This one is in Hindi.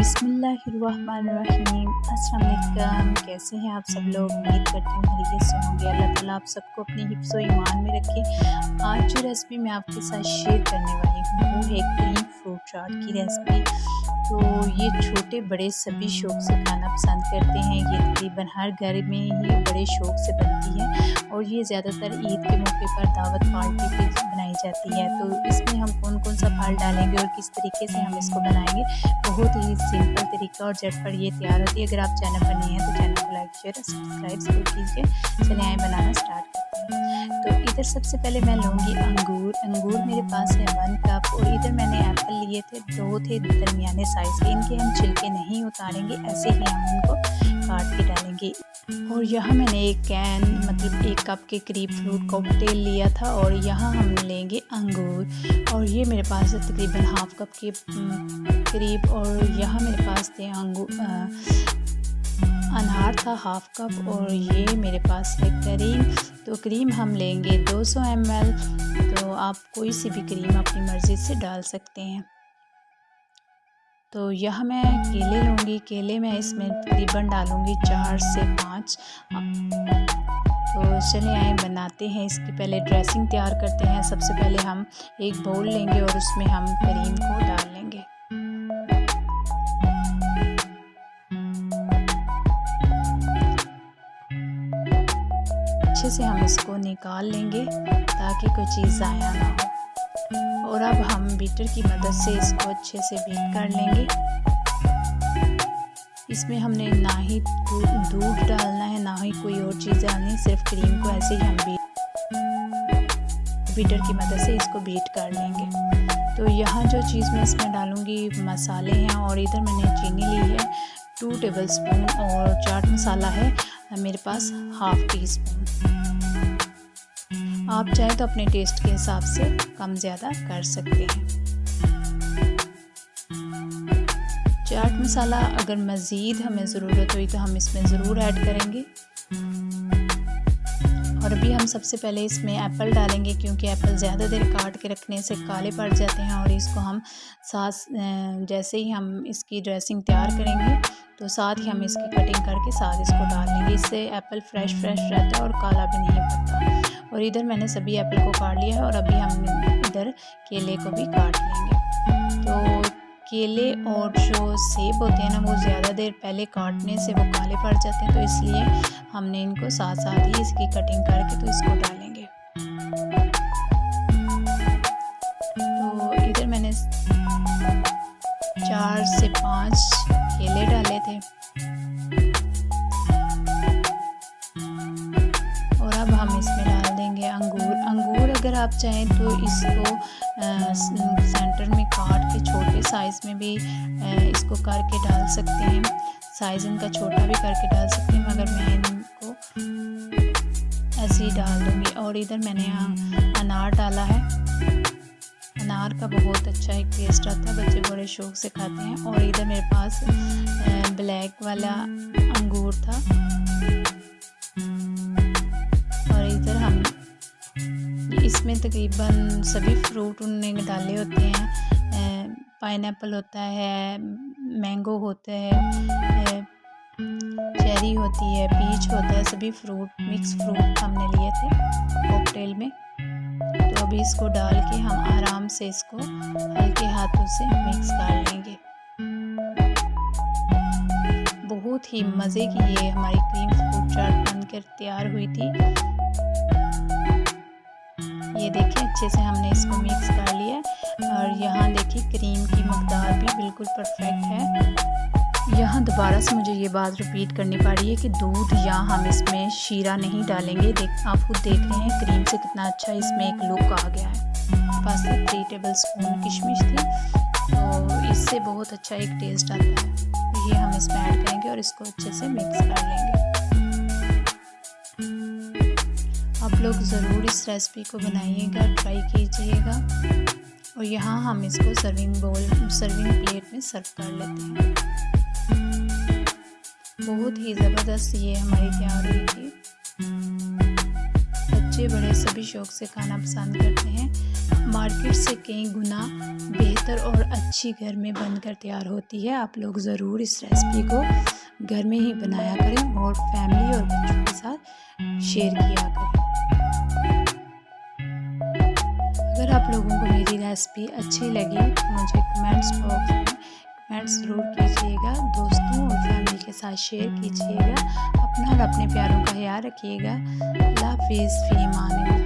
बिस्मिल्लाहिर्रहमानिर्रहीम। अस्सलाम वालेकुम। कैसे हैं आप सब लोग? उम्मीद करती हूँ खैरियत से होंगे। अल्लाह ताला आप सबको अपने हिफ्ज़ व ईमान में रखे। आज जो रेसिपी मैं आपके साथ शेयर करने वाली हूँ वो है क्रीम फ्रूट चाट की रेसिपी। तो ये छोटे बड़े सभी शौक़ से खाना पसंद करते हैं। ये तकरीबन हर घर में ही बड़े शौक़ से बनती है और ये ज़्यादातर ईद के मौके पर दावत पार्टी पे बनाई जाती है। तो इसमें हम कौन कौन सा फल डालेंगे और किस तरीके से हम इसको बनाएंगे, बहुत ही सिंपल तरीका और झटपट ये तैयार होती है। अगर आप चैनल पर नए हैं तो चैनल को लाइक शेयर सब्सक्राइब ज़रूर कीजिए। चलिए आए बनाना स्टार्ट करते हैं। तो इधर सबसे पहले मैं लूँगी अंगूर मेरे पास है 1 कप और इधर मैंने एप्पल लिए थे, 2 थे दरमियाने साइज़ के। इनके हम छिलके नहीं उतारेंगे, ऐसे ही हम इनको काट के डालेंगे। और यहाँ मैंने एक कैन मतलब 1 कप के करीब फ्रूट कॉकटेल लिया था और यहाँ हम लेंगे अंगूर और ये मेरे पास है तकरीबन हाफ कप के करीब। और यहाँ मेरे पास थे अनार था हाफ कप और ये मेरे पास है क्रीम। तो क्रीम हम लेंगे 200 ml। तो आप कोई सी भी क्रीम अपनी मर्ज़ी से डाल सकते हैं। तो यहाँ मैं केले लूँगी, केले मैं इसमें तकरीबन डालूँगी 4 से 5। तो चलिए आए बनाते हैं। इसकी पहले ड्रेसिंग तैयार करते हैं। सबसे पहले हम एक बाउल लेंगे और उसमें हम क्रीम को डाल लेंगे। अच्छे से हम इसको निकाल लेंगे ताकि कोई चीज़ ज़ाया ना हो। और अब हम बीटर की मदद से इसको अच्छे से बीट कर लेंगे। इसमें हमने ना ही दूध डालना है ना ही कोई और चीज़ डालनी, सिर्फ क्रीम को ऐसे ही हम बीटर की मदद से इसको बीट कर लेंगे। तो यहाँ जो चीज़ मैं इसमें डालूँगी मसाले हैं और इधर मैंने चीनी ली है 2 टेबलस्पून और चाट मसाला है मेरे पास हाफ टी स्पून। आप चाहें तो अपने टेस्ट के हिसाब से कम ज़्यादा कर सकते हैं। चाट मसाला अगर मज़ीद हमें ज़रूरत हुई तो हम इसमें ज़रूर ऐड करेंगे। और अभी हम सबसे पहले इसमें एप्पल डालेंगे क्योंकि एप्पल ज़्यादा देर काट के रखने से काले पड़ जाते हैं और इसको हम जैसे ही हम इसकी ड्रेसिंग तैयार करेंगे तो साथ ही हम इसकी कटिंग करके साथ इसको डाल लेंगे। इससे एप्पल फ्रेश रहता है और काला भी नहीं पड़ता। और इधर मैंने सभी एप्पल को काट लिया है और अभी हम इधर केले को भी काट लेंगे। तो केले और जो सेब होते हैं ना वो ज़्यादा देर पहले काटने से वो काले पड़ जाते हैं, तो इसलिए हमने इनको साथ साथ ही इसकी कटिंग करके तो इसको डालेंगे। तो इधर मैंने 4 से 5 केले डाले थे और अब हम इसमें डाल देंगे अंगूर अगर आप चाहें तो इसको सेंटर में काट के छोटे साइज़ में भी इसको करके डाल सकते हैं। साइज़ इनका छोटा भी करके डाल सकते हैं, मगर मैं इनको ऐसे ही डाल दूँगी। और इधर मैंने अनार डाला है। अनार का बहुत अच्छा एक टेस्ट आता है, बच्चे बड़े शौक़ से खाते हैं। और इधर मेरे पास ब्लैक वाला अंगूर था और इधर हम इसमें तकरीबन सभी फ्रूट उन्होंने डाले होते हैं। पाइनएप्पल होता है, मैंगो होता है, चेरी होती है, पीच होता है, सभी फ्रूट मिक्स फ्रूट हमने लिए थे कॉकटेल में। तो अभी इसको डाल के हम आराम से इसको हल्के हाथों से मिक्स कर लेंगे। बहुत ही मज़े की ये हमारी क्रीम फ्रूट चाट बनकर तैयार हुई थी। ये देखिए अच्छे से हमने इसको मिक्स कर लिया और यहाँ देखिए क्रीम की मकदार भी बिल्कुल परफेक्ट है। यहाँ दोबारा से मुझे ये बात रिपीट करनी पड़ रही है कि दूध या हम इसमें शीरा नहीं डालेंगे। आप खुद देख रहे हैं क्रीम से कितना अच्छा इसमें एक लुक आ गया है। पास 3 टेबलस्पून किशमिश थी तो इससे बहुत अच्छा एक टेस्ट आता है। तो ये हम इसमें ऐड करेंगे और इसको अच्छे से मिक्स कर लेंगे। आप लोग ज़रूर इस रेसिपी को बनाइएगा, ट्राई कीजिएगा। और यहाँ हम इसको सर्विंग प्लेट में सर्व कर लेते हैं। बहुत ही ज़बरदस्त ये हमारी तैयार हुई थी। बच्चे बड़े सभी शौक़ से खाना पसंद करते हैं। मार्केट से कई गुना बेहतर और अच्छी घर में बनकर तैयार होती है। आप लोग ज़रूर इस रेसिपी को घर में ही बनाया करें और फैमिली और बच्चों के साथ शेयर किया करें। अगर आप लोगों को मेरी रेसिपी अच्छी लगी तो मुझे कमेंट्स बॉक्स में कमेंट्स ज़रूर कीजिएगा। दोस्तों और फैमिली के साथ शेयर कीजिएगा। अपना और अपने प्यारों का ख्याल रखिएगा। अल्लाह हाफिज़, फ़ी अमान अल्लाह।